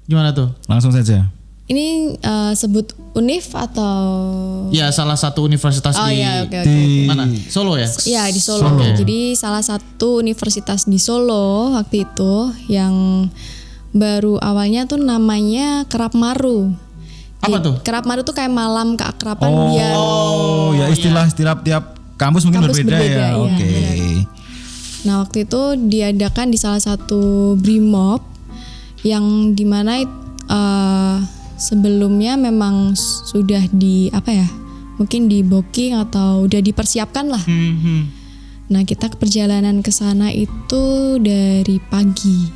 Gimana tuh? Langsung saja. Ini sebut UNIF atau? Ya salah satu universitas Oke. mana? Solo ya? Iya di Solo. Jadi salah satu universitas di Solo waktu itu yang baru awalnya tuh namanya Kerap Maru. Apa tuh? Kerap Maru tuh kayak malam keakraban biar. Oh ya istilah tiap kampus mungkin Kampus berbeda ya. iya, Oke. Nah waktu itu diadakan di salah satu Brimob yang dimana sebelumnya memang sudah mungkin di booking atau udah dipersiapkan lah. Nah kita perjalanan ke sana itu dari pagi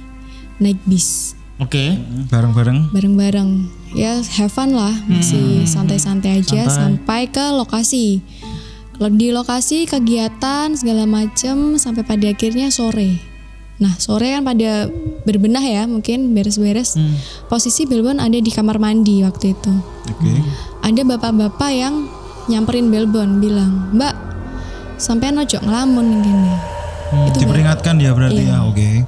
naik bis. Oke. Bareng-bareng. Ya have fun lah, masih santai-santai aja sampai ke lokasi. Kalau di lokasi kegiatan segala macam sampai pada akhirnya sore. Nah sore kan pada berbenah ya, mungkin beres-beres. Posisi Belbon ada di kamar mandi waktu itu. Ada bapak-bapak yang nyamperin Belbon bilang, "Mbak, sampean ojo ngelamun gini." Itu diperingatkan ya berarti ya. Oke.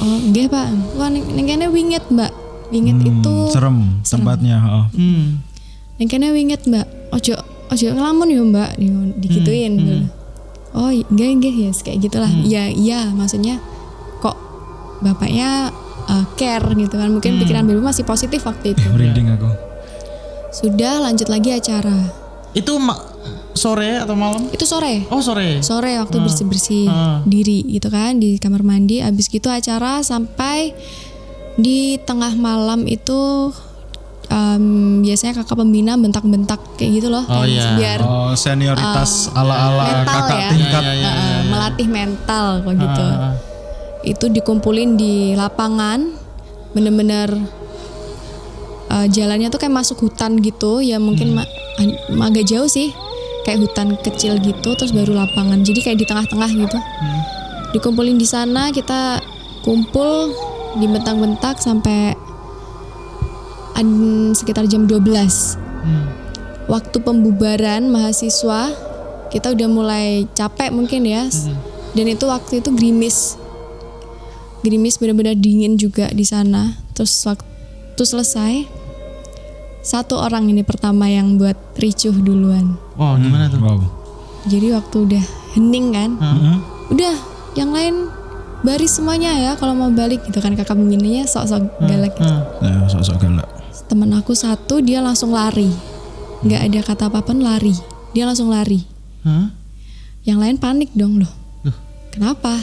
Oh nggih Pak, wah ning kene winget Mbak. Winget itu serem tempatnya. Ning kene winget Mbak, ojo ngelamun ya Mbak, digituin. Oh enggak ya kayak gitulah. Iya maksudnya kok bapaknya care gitu kan, mungkin pikiran Belu masih positif waktu itu. Merinding aku. Sudah lanjut lagi acara. Itu sore atau malam? Itu sore. Oh sore. Sore waktu bersih-bersih diri gitu kan di kamar mandi. Abis gitu acara sampai di tengah malam itu biasanya kakak pembina bentak-bentak kayak gitu loh. Biar senioritas ala-ala kakak ya, tingkat. melatih mental kok gitu. Itu dikumpulin di lapangan, bener-bener jalannya tuh kayak masuk hutan gitu ya, mungkin agak jauh sih, kayak hutan kecil gitu, terus baru lapangan, jadi kayak di tengah-tengah gitu. Dikumpulin di sana, kita kumpul dibentak-bentak sampai sekitar jam 12. Waktu pembubaran mahasiswa kita udah mulai capek mungkin ya. Dan itu waktu itu gerimis benar-benar dingin juga di sana. Terus waktu selesai, satu orang ini pertama yang buat ricuh duluan. Oh gimana tuh? Wow. Jadi waktu udah hening kan, udah yang lain baris semuanya ya kalau mau balik gitu kan, kakak pembinanya sok-sok galak gitu. Ya, sok-sok galak. Temen aku satu dia langsung lari, nggak ada kata apapun, lari, dia langsung lari. Yang lain panik dong loh. Kenapa?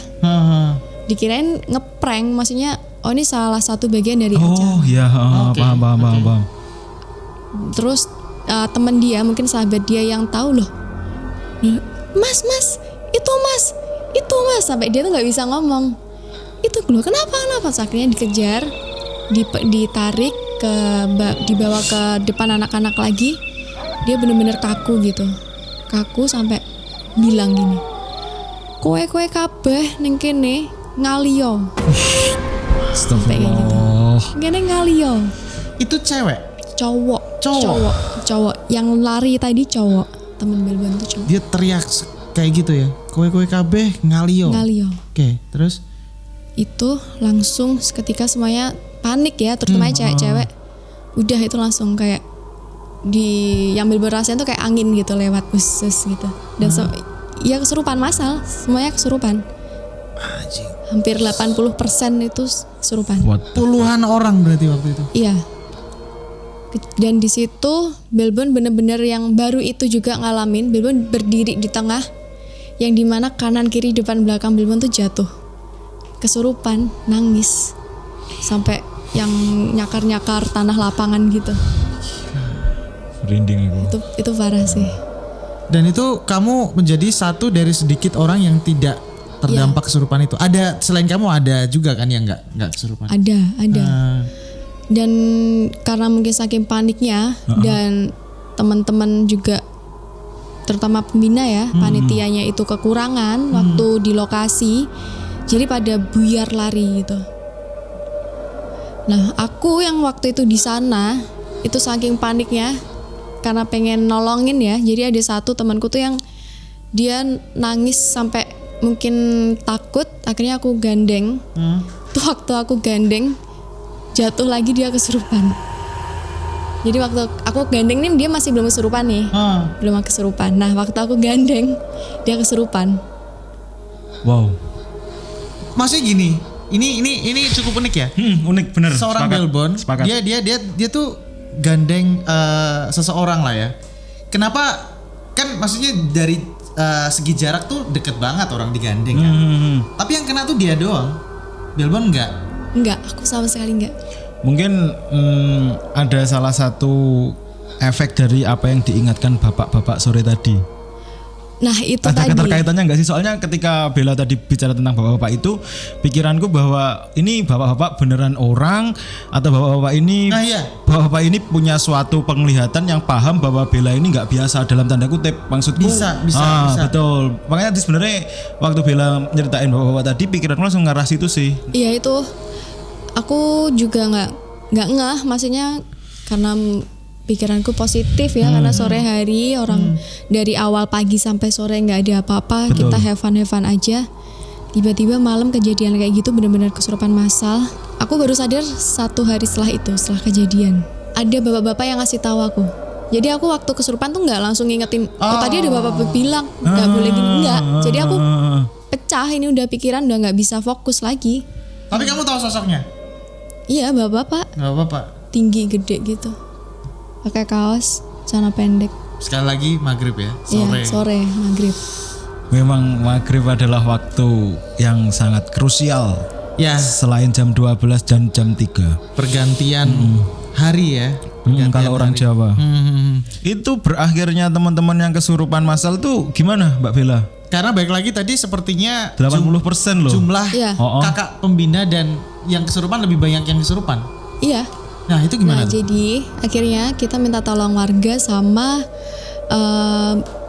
Dikirain ngeprank, maksudnya oh ini salah satu bagian dari acara. Oh iya, paham. Terus teman dia, mungkin sahabat dia yang tahu loh, mas itu mas, sampai dia tuh nggak bisa ngomong. Itu loh kenapa? Akhirnya dikejar, ditarik dibawa ke depan anak-anak lagi. Dia bener-bener kaku sampai bilang gini, kowe kabeh ning kene ngaliyo. Sampai kayak gitu. Kene ngaliyo. Itu cewek? Cowok. Yang lari tadi cowok, temen Belbon tuh cowok. Dia teriak kayak gitu ya, kowe kabeh ngaliyo. Oke, terus? Itu langsung seketika semuanya panik ya, terutama cewek-cewek. Udah itu langsung kayak yang Belbon tuh kayak angin gitu lewat usus gitu. Dan ya kesurupan massal, semuanya kesurupan. Anjing. Hampir 80% itu kesurupan. Puluhan orang berarti waktu itu. Iya. Dan di situ Belbon bener-bener yang baru itu juga ngalamin. Belbon berdiri di tengah, yang dimana kanan kiri depan belakang Belbon tuh jatuh kesurupan, nangis sampai yang nyakar tanah lapangan gitu. Merinding aku. Itu parah sih. Dan itu kamu menjadi satu dari sedikit orang yang tidak terdampak kesurupan itu. Ada selain kamu ada juga kan yang nggak kesurupan? Ada. Dan karena mungkin saking paniknya dan teman-teman juga, terutama pembina ya, panitianya itu kekurangan waktu di lokasi, jadi pada buyar lari gitu. Nah aku yang waktu itu di sana itu saking paniknya karena pengen nolongin ya, jadi ada satu temanku tuh yang dia nangis sampai mungkin takut, akhirnya aku gandeng. Tuh waktu aku gandeng jatuh lagi dia kesurupan. Jadi waktu aku gandeng nih dia masih belum kesurupan nih. Belum kesurupan. Nah waktu aku gandeng dia kesurupan. Wow. Maksudnya gini, ini cukup unik ya. Unik bener. Seorang Belbon, Sepakat. dia tuh gandeng seseorang lah ya. Kenapa? Kan maksudnya dari segi jarak tuh deket banget orang digandeng kan. Tapi yang kena tuh dia doang. Belbon enggak? Enggak, aku sama sekali enggak. Mungkin ada salah satu efek dari apa yang diingatkan bapak-bapak sore tadi. Nah itu Ada tadi. keterkaitannya nggak sih? Soalnya ketika Bella tadi bicara tentang bapak-bapak itu, pikiranku bahwa ini bapak-bapak beneran orang atau bapak-bapak ini Nah, iya. bapak-bapak ini punya suatu penglihatan yang paham bahwa Bella ini nggak biasa dalam tanda kutip. Maksudku Bisa. betul. Makanya sebenarnya waktu Bella nyeritain bapak-bapak tadi, pikiranku langsung ngarah situ sih. Iya itu. Aku juga nggak ngeh, maksudnya karena pikiranku positif ya, karena sore hari orang dari awal pagi sampai sore nggak ada apa-apa, Betul. kita have fun aja. Tiba-tiba malam kejadian kayak gitu, benar-benar kesurupan massal. Aku baru sadar 1 hari setelah itu, setelah kejadian. Ada bapak-bapak yang ngasih tahu aku. Jadi aku waktu kesurupan tuh nggak langsung ngingetin, oh tadi ada bapak bilang nggak boleh gini, enggak. Jadi aku pecah, ini udah pikiran udah nggak bisa fokus lagi. Tapi kamu tahu sosoknya? Iya bapak-bapak Enggak apa-apa. tinggi gede gitu, pakai kaos celana pendek. Sekali lagi maghrib ya, sore. Iya sore maghrib. Memang maghrib adalah waktu yang sangat krusial. Ya, Selain jam 12 dan jam 3. pergantian hari ya. Pergantian Kalau orang hari. Jawa. Hmm. Itu berakhirnya teman-teman yang kesurupan massal tuh gimana Mbak Bella? Karena baik lagi tadi sepertinya 80% loh. jumlah Iya. kakak pembina dan yang kesurupan lebih banyak yang kesurupan. Iya. Nah itu Nah gimana? tuh? jadi akhirnya kita minta tolong warga sama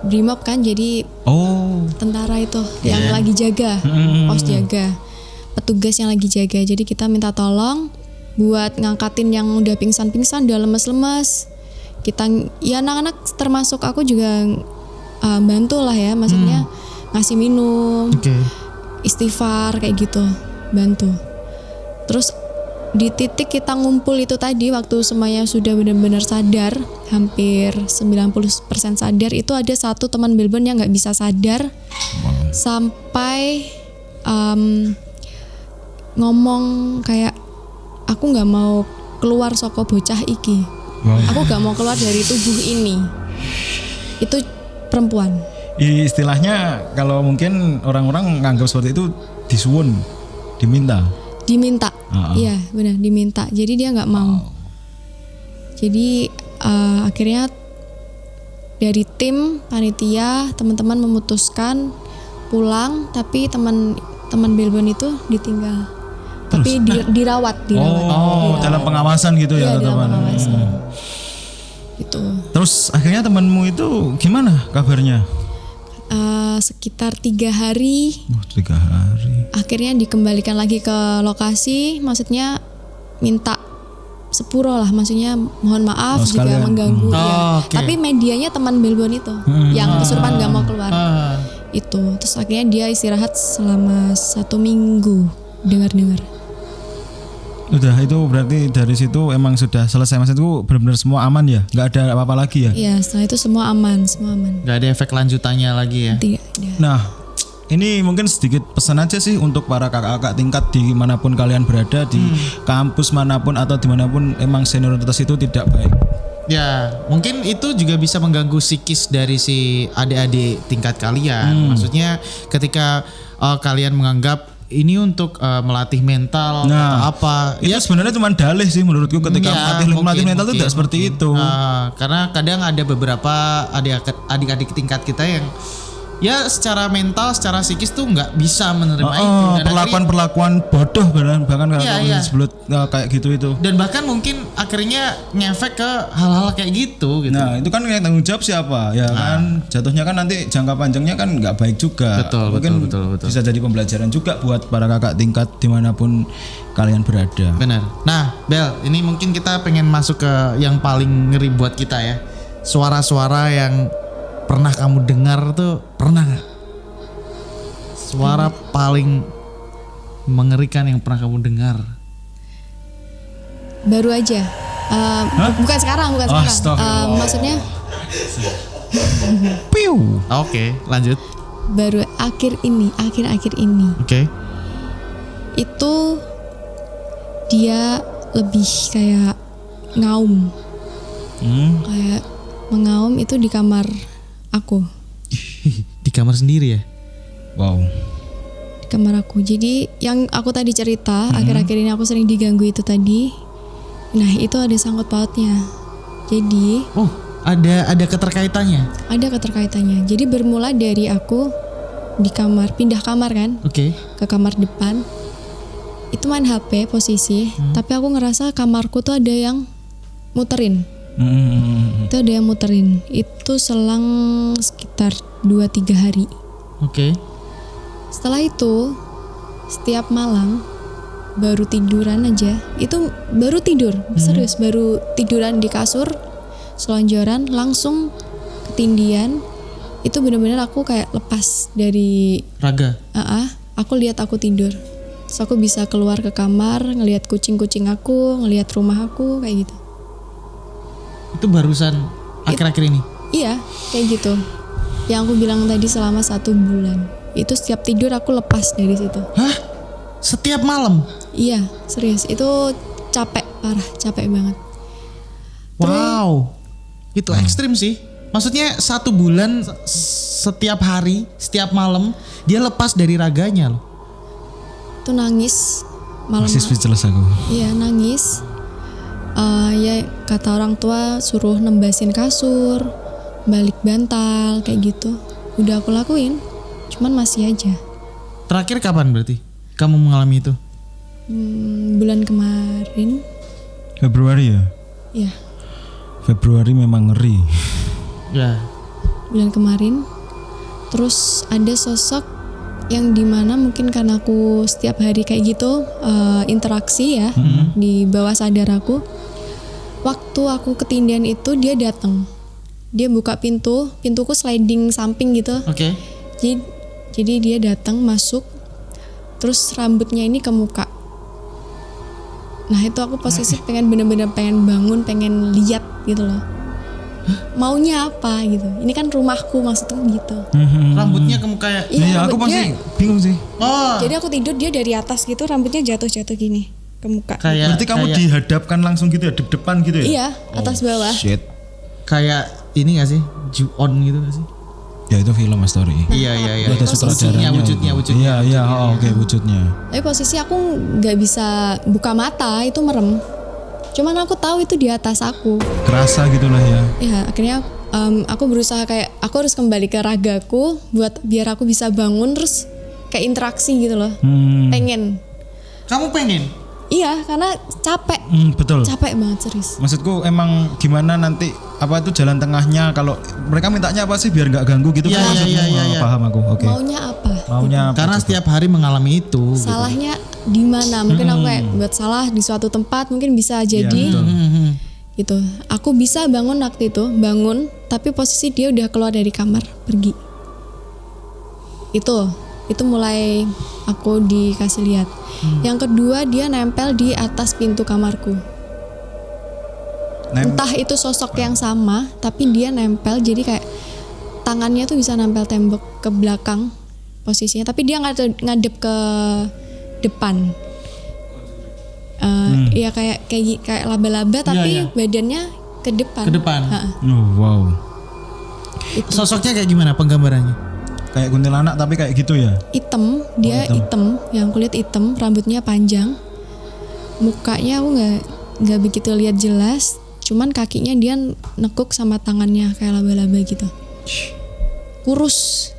Brimob kan, jadi Oh. tentara itu yang lagi jaga, pos jaga, petugas yang lagi jaga. Jadi kita minta tolong buat ngangkatin yang udah pingsan-pingsan, udah lemes-lemes. Kita ya anak-anak termasuk aku juga bantu lah ya, maksudnya ngasih minum, Oke. istighfar kayak gitu, bantu. Terus di titik kita ngumpul itu tadi, waktu semuanya sudah benar-benar sadar, hampir 90% sadar, itu ada satu teman Belbon yang nggak bisa sadar sampai ngomong kayak, aku nggak mau keluar soko bocah iki, aku nggak mau keluar dari tubuh ini. Itu perempuan. Istilahnya kalau mungkin orang-orang nganggap seperti itu disuwun, diminta. Iya benar, diminta. Jadi dia nggak mau. Jadi akhirnya dari tim panitia teman-teman memutuskan pulang, tapi teman Belbon itu ditinggal. Tapi dirawat. Dalam pengawasan gitu ya Iya, dalam teman-teman. pengawasan. Gitu. Terus akhirnya temanmu itu gimana kabarnya? Sekitar 3 hari 3 hari. akhirnya dikembalikan lagi ke lokasi, maksudnya minta sepuro lah, maksudnya mohon maaf jika sekalian. mengganggu ya. Oke. Tapi medianya teman Belbon itu yang kesurupan gak mau keluar itu. Terus akhirnya dia istirahat selama 1 minggu, dengar-dengar. Udah, itu berarti dari situ emang sudah selesai, maksudku benar-benar semua aman ya, nggak ada apa-apa lagi ya. Iya, setelah itu semua aman. Nggak ada efek lanjutannya lagi ya. Tidak ada. Nah, ini mungkin sedikit pesan aja sih untuk para kakak-kakak tingkat dimanapun kalian berada, di kampus manapun atau dimanapun, emang senioritas itu tidak baik. Ya, mungkin itu juga bisa mengganggu psikis dari si adik-adik tingkat kalian. Maksudnya ketika kalian menganggap ini untuk melatih mental atau apa. Itu sebenarnya cuma dalih sih menurutku, ketika melatih mental itu tidak seperti itu. Karena kadang ada beberapa adik-adik tingkat kita yang ya secara mental, secara psikis tuh nggak bisa menerima itu. Dan Perlakuan bodoh bahkan kalau disebut kayak gitu itu. Dan bahkan mungkin akhirnya ngefek ke hal-hal kayak gitu. Nah itu kan yang tanggung jawab siapa ya kan, jatuhnya kan nanti jangka panjangnya kan nggak baik juga. Mungkin betul. Bisa jadi pembelajaran juga buat para kakak tingkat dimanapun kalian berada. Benar. Nah Bel, ini mungkin kita pengen masuk ke yang paling ngeri buat kita ya. Suara-suara yang pernah kamu dengar tuh, pernah gak? Suara paling mengerikan yang pernah kamu dengar. baru aja. Bukan sekarang. Astagfirullah. Maksudnya Piu. Oke, lanjut. baru akhir ini. Oke. Itu dia lebih kayak ngaum. Kayak mengaum itu di kamar aku. Di kamar sendiri ya? Wow. Di kamar aku. Jadi yang aku tadi cerita, akhir-akhir ini aku sering diganggu itu tadi. Nah, itu ada sangkut pautnya. Jadi, Oh, ada keterkaitannya. ada keterkaitannya. Jadi bermula dari aku di kamar, pindah kamar kan, Oke. ke kamar depan. Itu main HP posisi, tapi aku ngerasa kamarku tuh ada yang muterin. Itu ada yang muterin. Itu selang sekitar 2-3 hari. Oke. Setelah itu, setiap malam baru tiduran aja, itu baru tidur, serius baru tiduran di kasur, selonjoran, langsung ketindian. Itu benar-benar aku kayak lepas dari Raga. aku lihat aku tidur. Terus aku bisa keluar ke kamar, ngelihat kucing-kucing aku, ngelihat rumah aku kayak gitu. Itu barusan akhir-akhir ini. Iya, kayak gitu. Yang aku bilang tadi selama 1 bulan. Itu setiap tidur aku lepas dari situ. Hah? Setiap malam? Iya, serius. Itu capek, parah, capek banget. Wow. Itu ekstrim sih. Maksudnya 1 bulan setiap hari, setiap malam dia lepas dari raganya loh. Itu nangis malam. Masih speechless aku. Iya, nangis. Ya kata orang tua suruh nembasin kasur, balik bantal kayak gitu. Udah aku lakuin, cuman masih aja. Terakhir kapan berarti kamu mengalami itu? Bulan kemarin, Februari ya? ya Februari memang ngeri. Ya. bulan kemarin. Terus ada sosok yang dimana mungkin karena aku setiap hari kayak gitu interaksi ya di bawah sadar aku. Waktu aku ketindihan itu dia datang, dia buka pintuku sliding samping gitu. Oke. Jadi dia datang masuk, terus rambutnya ini ke muka. Nah itu aku posisi pengen bener-bener pengen bangun, pengen lihat gitu loh. Maunya apa gitu? Ini kan rumahku maksudnya gitu. Rambutnya ke muka ya. Iya, aku masih bingung sih. Oh. Jadi aku tidur dia dari atas gitu, rambutnya jatuh-jatuh gini ke muka. Berarti kamu dihadapkan langsung gitu ya, depan gitu ya? Iya, atas bawah. Shit. kayak ini gak sih? Ju-on gitu gak sih? Ya itu film Mas Story. Iya. Itu ada sutradaranya. Wujudnya. Iya, oke, wujudnya. Tapi posisi aku nggak bisa buka mata, itu merem. Cuman aku tahu itu di atas aku. Kerasa gitulah ya. Ya akhirnya aku berusaha kayak aku harus kembali ke ragaku buat biar aku bisa bangun terus kayak interaksi gitu loh. Pengen. Kamu pengen? Iya, karena capek. Betul. Capek banget serius. Maksudku emang gimana nanti apa itu jalan tengahnya kalau mereka mintanya apa sih biar nggak ganggu gitu Iya, kan maksudmu? iya. Paham aku. Oke. Maunya apa? Maunya apa? Karena setiap hari mengalami itu. Salahnya di mana? Mungkin aku kayak buat salah di suatu tempat mungkin bisa jadi. betul. Gitu. Aku bisa bangun waktu itu, tapi posisi dia udah keluar dari kamar, pergi. Itu mulai aku dikasih lihat. Yang kedua dia nempel di atas pintu kamarku. Entah itu sosok yang sama, tapi dia nempel jadi kayak tangannya tuh bisa nempel tembok ke belakang posisinya, tapi dia ngadep ke depan. Iya kayak laba-laba tapi badannya ke depan. Ke depan. Oh, wow. Sosoknya kayak gimana penggambarannya? Kayak kuntilanak tapi kayak gitu ya. Hitam, dia hitam, yang kulit hitam, rambutnya panjang. Mukanya aku nggak begitu lihat jelas, cuman kakinya dia nekuk sama tangannya kayak laba-laba gitu. Kurus.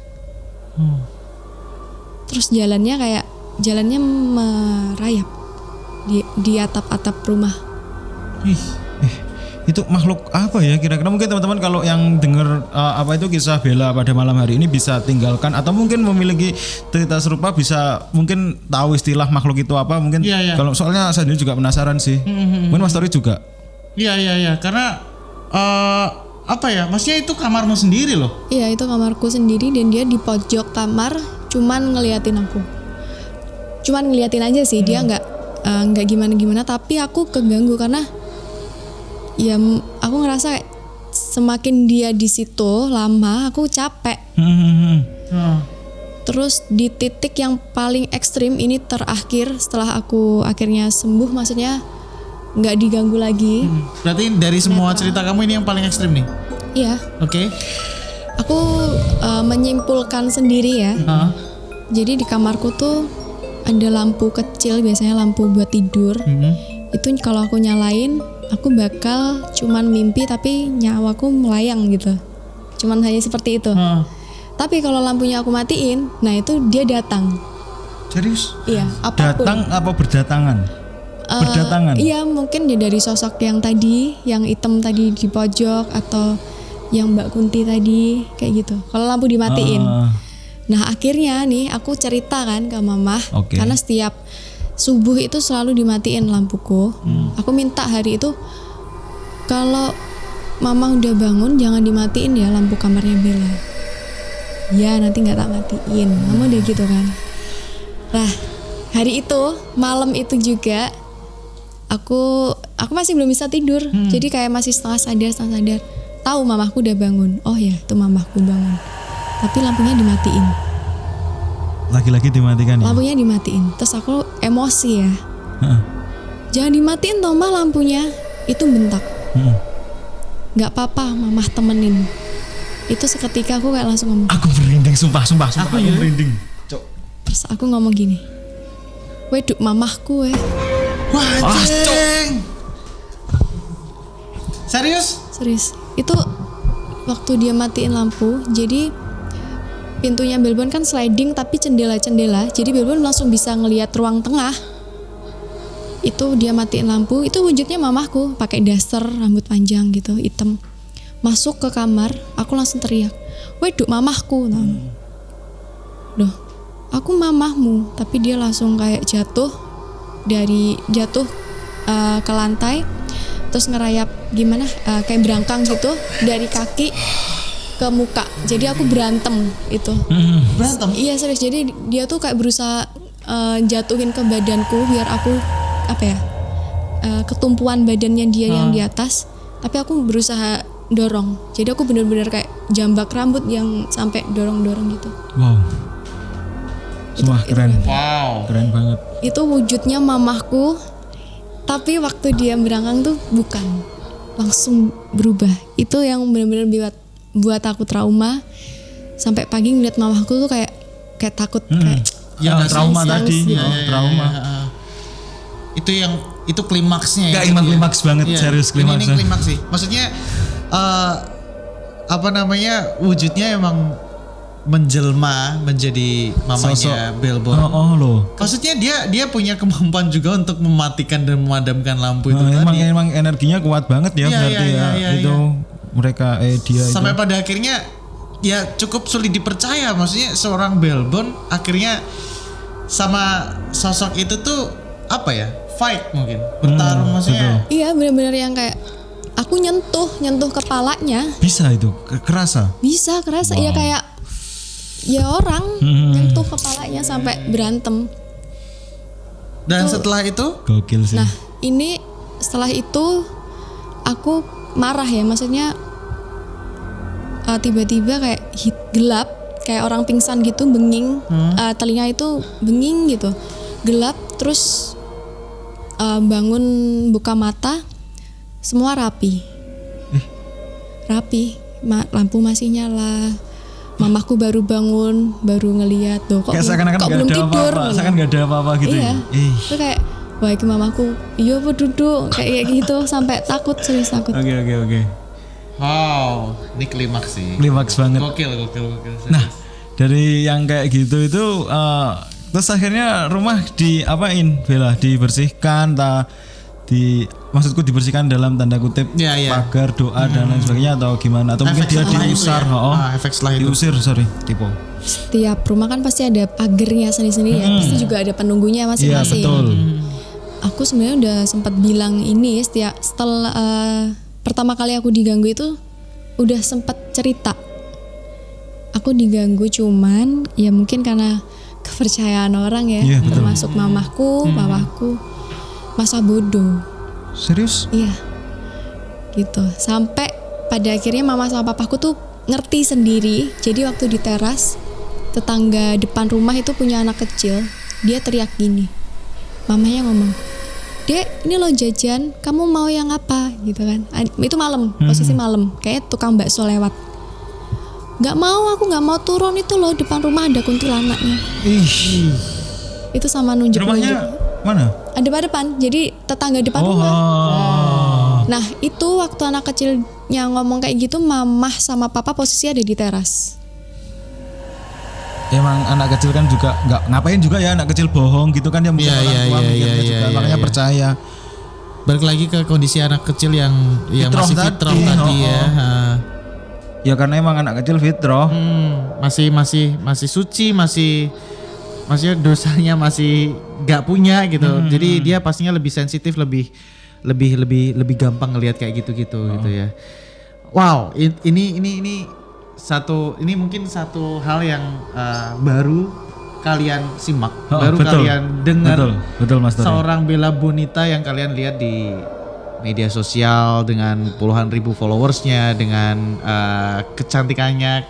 Terus jalannya merayap di atap-atap rumah. Itu makhluk apa ya kira-kira? Mungkin teman-teman kalau yang dengar apa itu kisah Bella pada malam hari ini bisa tinggalkan atau mungkin memiliki cerita serupa bisa mungkin tahu istilah makhluk itu apa mungkin. Kalau soalnya saya sendiri juga penasaran sih. Mungkin Mas Story juga. Iya. Karena apa ya? Maksudnya itu kamarmu sendiri loh. Iya, itu kamarku sendiri dan dia di pojok kamar cuman ngeliatin aku. Cuman ngeliatin aja sih, dia nggak nggak gimana-gimana, tapi aku keganggu karena ya aku ngerasa kayak semakin dia di situ lama aku capek. Terus di titik yang paling ekstrim ini terakhir setelah aku akhirnya sembuh, maksudnya nggak diganggu lagi. Berarti dari semua cerita kamu ini yang paling ekstrim nih? Iya. Oke. Aku menyimpulkan sendiri ya. Jadi di kamarku tuh ada lampu kecil, biasanya lampu buat tidur. Itu kalau aku nyalain, aku bakal cuman mimpi tapi nyawaku melayang gitu. Cuman hanya seperti itu. Tapi kalau lampunya aku matiin, nah itu dia datang. Serius? Iya, apapun. Datang apa berdatangan? Berdatangan. Iya, mungkin dia dari sosok yang tadi, yang hitam tadi di pojok, atau yang Mbak Kunti tadi, kayak gitu. Kalau lampu dimatiin. Nah akhirnya nih aku cerita kan ke mama, karena setiap subuh itu selalu dimatiin lampuku. Aku minta hari itu kalau mama udah bangun jangan dimatiin ya lampu kamarnya Bella. Ya nanti nggak tak matiin. Mama udah gitu kan. Nah hari itu malam itu juga aku masih belum bisa tidur. Jadi kayak masih setengah sadar. Tahu mamaku udah bangun. Oh ya itu mamaku bangun. Tapi lampunya dimatiin. Lagi-lagi dimatikan ya? Lampunya dimatiin. Terus aku emosi ya. Jangan dimatiin toh mah lampunya. Itu bentak. Gak apa-apa mamah temenin. Itu seketika aku kayak langsung ngomong. Aku merinding sumpah aku merinding. Terus aku ngomong gini. Weduk mamahku Wah anjing. Serius? Itu waktu dia matiin lampu, jadi pintunya Belbon kan sliding tapi jendela-jendela, jadi Belbon langsung bisa ngelihat ruang tengah. Itu dia matiin lampu, itu wujudnya mamahku pakai daster rambut panjang gitu, hitam. Masuk ke kamar, aku langsung teriak, "Weduk mamahku." Loh, aku mamahmu, tapi dia langsung kayak jatuh ke lantai. Terus ngerayap gimana kayak berangkang gitu dari kaki ke muka. Jadi aku berantem itu. Berantem? Iya serius. Jadi dia tuh kayak berusaha jatuhin ke badanku biar aku ketumpuan badannya dia yang di atas. Tapi aku berusaha dorong. Jadi aku benar-benar kayak jambak rambut yang sampai dorong-dorong gitu. Wow. Wah keren. Wow. Keren banget. Itu wujudnya mamahku. Tapi waktu dia berangkang tuh bukan, langsung berubah. Itu yang benar-benar buat aku trauma. Sampai pagi ngeliat mamaku tuh kayak takut kayak. Ya trauma tadi. Trauma. Itu klimaksnya ya. Klimaks banget, serius klimaksnya. Ini klimaks sih. Maksudnya wujudnya emang menjelma menjadi mamanya Belbon. Loh. Maksudnya dia punya kemampuan juga untuk mematikan dan memadamkan lampu itu tadi. Emang energinya kuat banget ya berarti itu mereka dia sampai itu. pada akhirnya ya cukup sulit dipercaya, maksudnya seorang Belbon akhirnya sama sosok itu tuh fight mungkin bertarung maksudnya. Iya benar-benar yang kayak aku nyentuh kepalanya. Bisa itu kerasa. Bisa kerasa. Iya kayak ya orang nyentuh kepalanya sampai berantem. Dan setelah itu gokil sih. Nah ini setelah itu aku marah ya, maksudnya tiba-tiba kayak gelap kayak orang pingsan gitu, benging. Telinga itu benging gitu, gelap. Terus bangun buka mata semua rapi. Lampu masih nyala. Mamaku baru bangun, baru ngeliat kok belum tidur. Seakan nggak ada apa-apa gitu. Iya. Itu kayak wah itu mamaku, iya apa duduk kayak gitu sampai serius takut. Oke. Wow, ini klimaks sih. Klimaks banget. Gokil. Nah, dari yang kayak gitu itu terus akhirnya rumah diapain, Bella? Dibersihkan, maksudku dibersihkan dalam tanda kutip pagar, doa dan lain sebagainya atau gimana? Atau mungkin dia diusir? Efek setelah itu. Diusir, tipe. Setiap rumah kan pasti ada pagernya sendiri-sendiri ya. Pasti juga ada penunggunya masing-masing. Iya betul. Aku sebenarnya udah sempat bilang ini setelah pertama kali aku diganggu itu udah sempat cerita. Aku diganggu cuman ya mungkin karena kepercayaan orang ya, termasuk mamahku, papaku. masa bodoh. Serius? Iya. Gitu. Sampai pada akhirnya mama sama papaku tuh ngerti sendiri. Jadi waktu di teras, tetangga depan rumah itu punya anak kecil. Dia teriak gini. Mamanya ngomong, "Dek, ini lo jajan, kamu mau yang apa?" Gitu kan. Itu malam, posisi malam. Kayak tukang bakso lewat. "Gak mau, aku gak mau turun, itu loh depan rumah ada kuntilanaknya." Ih. Itu sama nunjuk-nunjuk. Rumahnya mana? Ada depan, jadi tetangga depan rumah. Nah itu waktu anak kecilnya ngomong kayak gitu, mamah sama papa posisi ada di teras. Emang anak kecil kan juga nggak ngapain juga ya, anak kecil bohong gitu kan, dia mungkin Iya, orang iya, tua iya, mikirnya iya, juga, iya, makanya iya. percaya. Balik lagi ke kondisi anak kecil yang Fitrah masih tadi. fitrah tadi ya. Ya karena emang anak kecil fitrah. Masih suci, masih dosanya masih nggak punya gitu. Jadi dia pastinya lebih sensitif, lebih gampang ngelihat kayak gitu gitu ya. Wow, ini mungkin satu hal yang baru kalian simak, baru betul. kalian dengar. Betul Mas Tori. Seorang Bella Bonita yang kalian lihat di media sosial dengan puluhan ribu followersnya, dengan kecantikannya,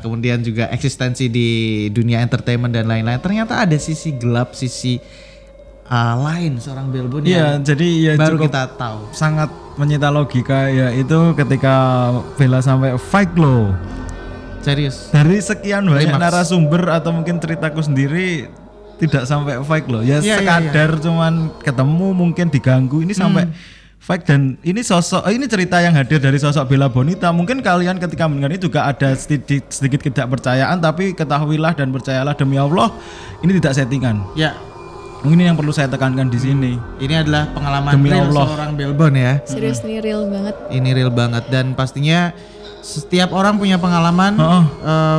kemudian juga eksistensi di dunia entertainment dan lain-lain. Ternyata ada sisi gelap, sisi lain seorang Bella Bonita. Iya, jadi ya baru cukup kita tahu. sangat menyita logika ya itu ketika Bella sampai fight loh. Serius. Dari sekian banyak Klimaks. narasumber atau mungkin ceritaku sendiri tidak sampai fight loh. Ya Iya, sekadar cuman ketemu mungkin diganggu, ini sampai fight. Dan ini ini cerita yang hadir dari sosok Bella Bonita. Mungkin kalian ketika mendengar ini juga ada sedikit ketidakpercayaan, tapi ketahuilah dan percayalah demi Allah ini tidak settingan. Ya, Ini yang perlu saya tekankan di sini. ini adalah pengalaman Demi real Allah. seorang Belbon ya. Serius nih, real banget. Ini real banget dan pastinya setiap orang punya pengalaman Oh.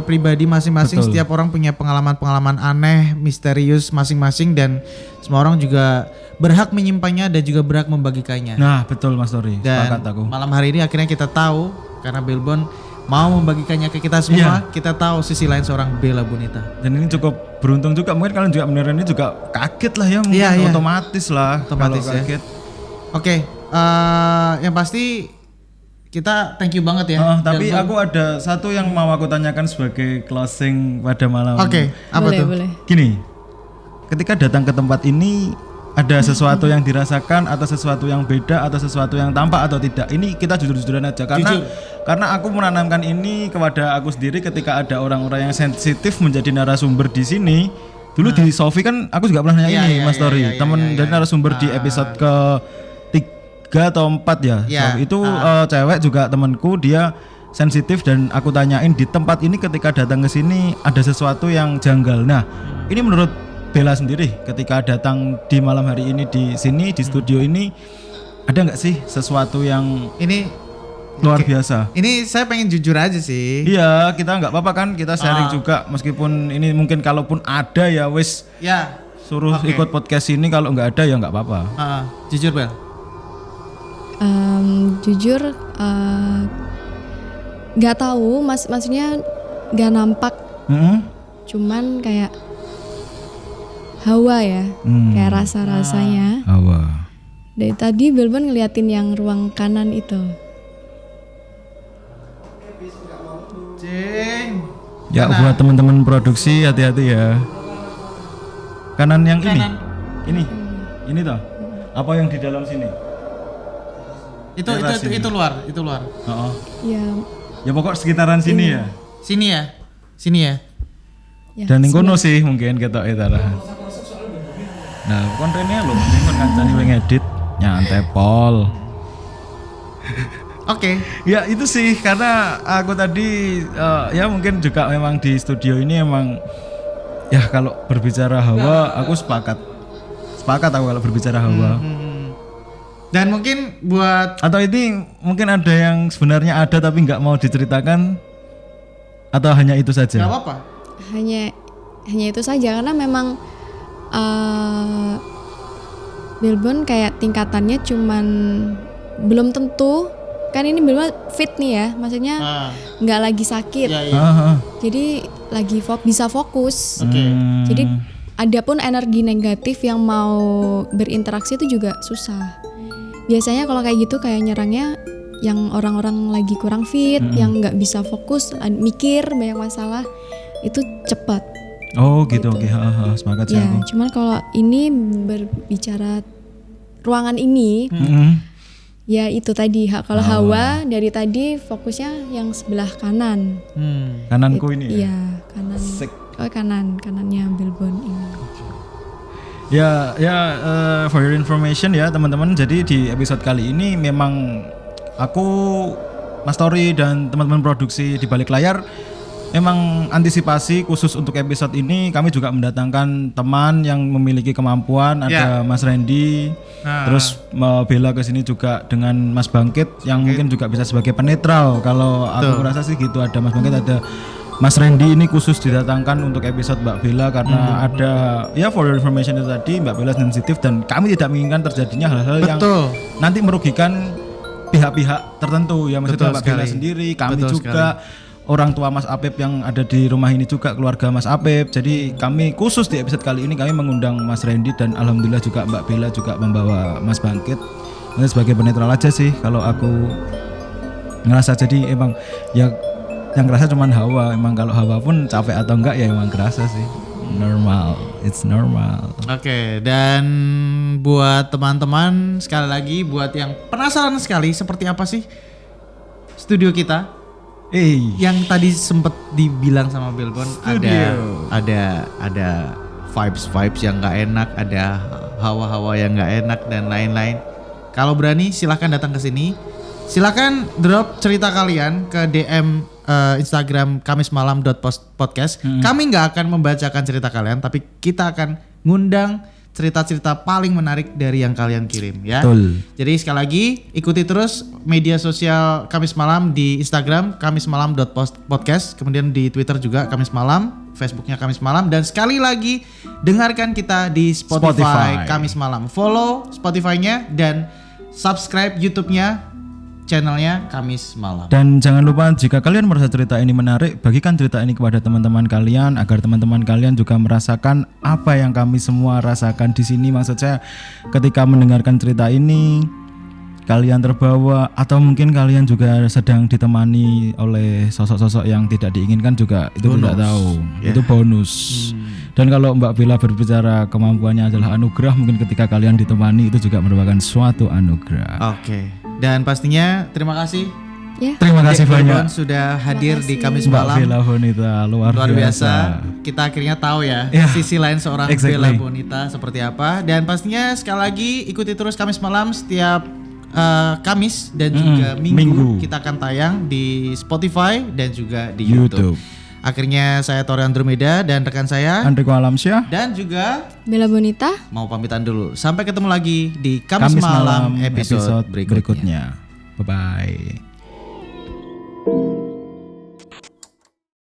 pribadi masing-masing. Betul. Setiap orang punya pengalaman-pengalaman aneh, misterius masing-masing dan semua orang juga berhak menyimpannya dan juga berhak membagikannya. Nah, betul Mas Tori. Dan Sepakat aku. malam hari ini akhirnya kita tahu karena Belbon mau membagikannya ke kita semua. Kita tahu sisi lain seorang Bella Bonita. Dan ini cukup beruntung juga, mungkin kalian juga beneran ini juga kaget lah ya, mungkin Iya, iya. otomatis lah Otomatis kalau ya. kaget. Oke, yang pasti kita thank you banget ya. Tapi Belbon. aku ada satu yang mau aku tanyakan sebagai closing pada malam. Oke, apa boleh, tuh? boleh. Gini, ketika datang ke tempat ini ada sesuatu yang dirasakan atau sesuatu yang beda atau sesuatu yang tampak atau tidak? Ini kita jujur-jujuran aja karena aku menanamkan ini kepada aku sendiri ketika ada orang-orang yang sensitif menjadi narasumber di sini. Dulu di Sofi kan aku juga pernah nanya Iya, ini iya, Mas iya, Tori, iya, temen iya, dari iya. narasumber di episode ke 3 atau 4 ya. Iya. Sofi. Itu cewek juga temanku, dia sensitif dan aku tanyain di tempat ini ketika datang ke sini ada sesuatu yang janggal. Nah, ini menurut Bella sendiri ketika datang di malam hari ini di sini di studio ini ada nggak sih sesuatu yang Ini luar biasa? Ini saya pengen jujur aja sih. Iya, kita nggak apa-apa kan, kita sharing juga meskipun ini mungkin kalaupun ada ya wis Ya, suruh Oke. ikut podcast ini, kalau nggak ada ya nggak apa-apa. jujur Bel. Jujur nggak tahu, maksudnya nggak nampak, cuman kayak hawa ya, kayak rasa-rasanya. Hawa. Dari tadi Belbon ngeliatin yang ruang kanan itu. Cing. Ya buat teman-teman produksi hati-hati ya. Kanan yang Kanan. ini toh. Apa yang di dalam sini? Daerah sini. Itu luar. Oh. Ya, Ya pokok sekitaran sini ya. Sini ya. ya Dan yang kono sih mungkin ketok eta lah. Nah, kontennya lho, ini kon kancane wing edit nyantai pol. Oke. Ya itu sih karena aku tadi ya mungkin juga memang di studio ini emang ya kalau berbicara hawa aku sepakat aku kalau berbicara hawa. Dan mungkin buat Atau ini mungkin ada yang sebenarnya ada tapi nggak mau diceritakan atau hanya itu saja? nggak apa-apa. hanya itu saja karena memang Belbon kayak tingkatannya cuman belum tentu kan, ini Belbon fit nih ya, maksudnya nggak lagi sakit, Ya. Ah, ah. jadi lagi bisa fokus. Oke. Jadi adapun energi negatif yang mau berinteraksi itu juga susah. Biasanya kalau kayak gitu kayak nyerangnya yang orang-orang lagi kurang fit, yang nggak bisa fokus, mikir banyak masalah, itu cepat. Oh gitu, oke. Semangat sih Ya, aku. cuman kalau ini berbicara ruangan ini, ya itu tadi. Kalau Hawa dari tadi fokusnya yang sebelah kanan. Kananku ini ya. Iya, kanan. Oh kanannya Bilbon ini. For your information ya teman-teman. Jadi di episode kali ini memang aku, Mas Tori dan teman-teman produksi di balik layar memang antisipasi khusus untuk episode ini kami juga mendatangkan teman yang memiliki kemampuan. Ada Mas Randy, terus Bella ke sini juga dengan Mas Bangkit yang mungkin juga bisa sebagai penetral. Kalau aku merasa sih gitu, ada Mas Bangkit, ada Mas Randy. Ini khusus didatangkan untuk episode Mbak Bella karena ada for your information itu tadi, Mbak Bella sensitif dan kami tidak menginginkan terjadinya hal-hal yang nanti merugikan pihak-pihak tertentu ya, maksudnya Mbak Bella sendiri, kami juga orang tua Mas Apep yang ada di rumah ini juga keluarga Mas Apep. Jadi kami khusus di episode kali ini kami mengundang Mas Randy dan alhamdulillah juga Mbak Bella juga membawa Mas Bangkit. Ini sebagai penetral aja sih kalau aku ngerasa. Jadi emang ya yang kerasa cuman Hawa. Emang kalau Hawa pun capek atau enggak ya emang kerasa sih. Normal, it's normal. Oke, dan buat teman-teman sekali lagi, buat yang penasaran sekali seperti apa sih studio kita, yang tadi sempet dibilang sama Bilbon, ada vibes yang nggak enak, ada hawa-hawa yang nggak enak dan lain-lain. Kalau berani silahkan datang ke sini, silahkan drop cerita kalian ke DM Instagram kamismalam.podcast. Kami nggak akan membacakan cerita kalian, tapi kita akan ngundang cerita-cerita paling menarik dari yang kalian kirim ya. Betul. Jadi sekali lagi ikuti terus media sosial Kamis Malam di Instagram kamismalam.podcast, kemudian di Twitter juga Kamis Malam, Facebooknya Kamis Malam, dan sekali lagi dengarkan kita di Spotify. Kamis Malam. Follow Spotify-nya dan subscribe YouTube-nya, channelnya Kamis Malam. Dan jangan lupa jika kalian merasa cerita ini menarik, bagikan cerita ini kepada teman-teman kalian agar teman-teman kalian juga merasakan apa yang kami semua rasakan di sini. Maksud saya ketika mendengarkan cerita ini kalian terbawa atau mungkin kalian juga sedang ditemani oleh sosok-sosok yang tidak diinginkan juga, itu tidak tahu. Itu bonus. Dan kalau Mbak Bella berbicara kemampuannya adalah anugerah, mungkin ketika kalian ditemani itu juga merupakan suatu anugerah. Oke. Dan pastinya terima kasih. Ya. Terima kasih banyak sudah hadir di Kamis Mbak Malam. Bella Bonita, luar biasa. Kita akhirnya tahu ya sisi lain seorang Bella Bonita seperti apa. Dan pastinya sekali lagi ikuti terus Kamis Malam setiap Kamis dan juga Minggu. Kita akan tayang di Spotify dan juga di YouTube. Akhirnya saya Tori Andromeda dan rekan saya Andriko Alamsyah dan juga Bella Bonita mau pamitan dulu. Sampai ketemu lagi di Kamis Malam episode berikutnya. Bye bye.